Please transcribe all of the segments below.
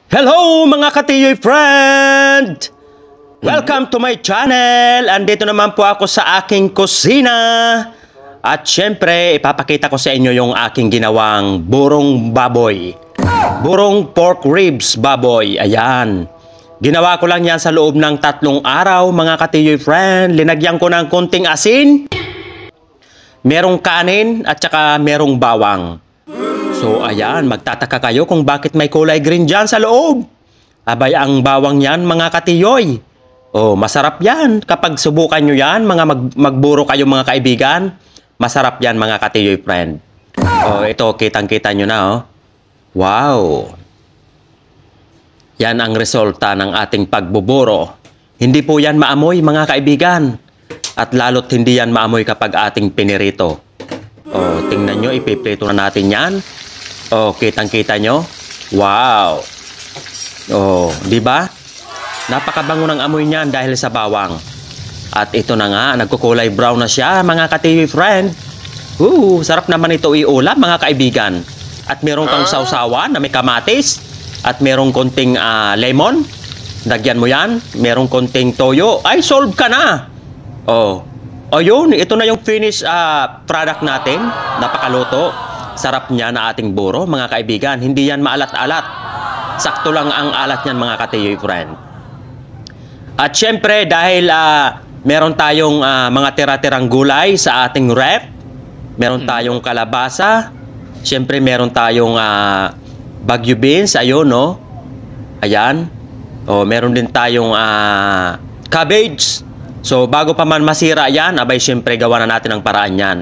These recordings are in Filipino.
Hello mga katiyoy friend! Welcome to my channel! Andito naman po ako sa aking kusina. At syempre, ipapakita ko sa inyo yung aking ginawang burong baboy. Burong pork ribs baboy. Ayan. Ginawa ko lang yan sa loob ng 3 araw mga katiyoy friend. Linagyan ko ng konting asin, merong kanin at saka merong bawang. So ayan, magtataka kayo kung bakit may kulay green dyan sa loob. Abay, ang bawang yan mga katiyoy. Oh, masarap yan. Kapag subukan nyo yan, magburo kayo mga kaibigan. Masarap yan mga katiyoy friend. Oh, ito, kitang-kita nyo na oh. Wow. Yan ang resulta ng ating pagbuburo. Hindi po yan maamoy mga kaibigan. At lalo't hindi yan maamoy kapag ating pinirito. Oh, tingnan nyo, ipiprito na natin yan. Oh, kitang-kita nyo? Wow! Oh, di ba? Napakabango ng amoy niyan dahil sa bawang. At ito na nga, nagkukulay brown na siya, mga ka-TV friend. Sarap naman ito iulam, mga kaibigan. At meron kang sausawan na may kamatis. At merong konting lemon. Dagyan mo yan. Merong konting toyo. Ay, solve ka na! Oh. O yun, ito na yung finished product natin. Napakaluto. Sarap niya na ating buro, mga kaibigan. Hindi yan maalat-alat. Sakto lang ang alat niyan, mga katiyoy friend. At syempre, dahil meron tayong mga tira-tirang gulay sa ating rep. Meron tayong kalabasa. Syempre, meron tayong Baguio beans. Ayun, no? Ayan. O, meron din tayong cabbage. So, bago pa man masira yan, abay, syempre, gawa na natin ang paraan yan.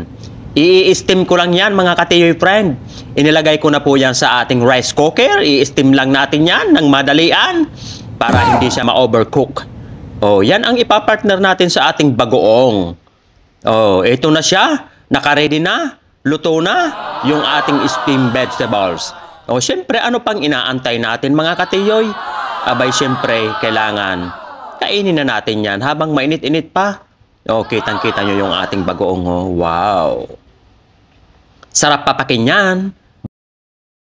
I-steam ko lang yan, mga katiyoy friend. Inilagay ko na po yan sa ating rice cooker. I-steam lang natin yan ng madalian para hindi siya ma-overcook. Oh, yan ang ipapartner natin sa ating bagoong. Oh, ito na siya. Naka-ready na. Luto na yung ating steamed vegetables. Oh, syempre, ano pang inaantay natin, mga katiyoy? Abay, syempre, kailangan kainin na natin yan habang mainit-init pa. Oh, kitang-kita nyo yung ating bagoong. Oh. Wow! Sarap papakin yan.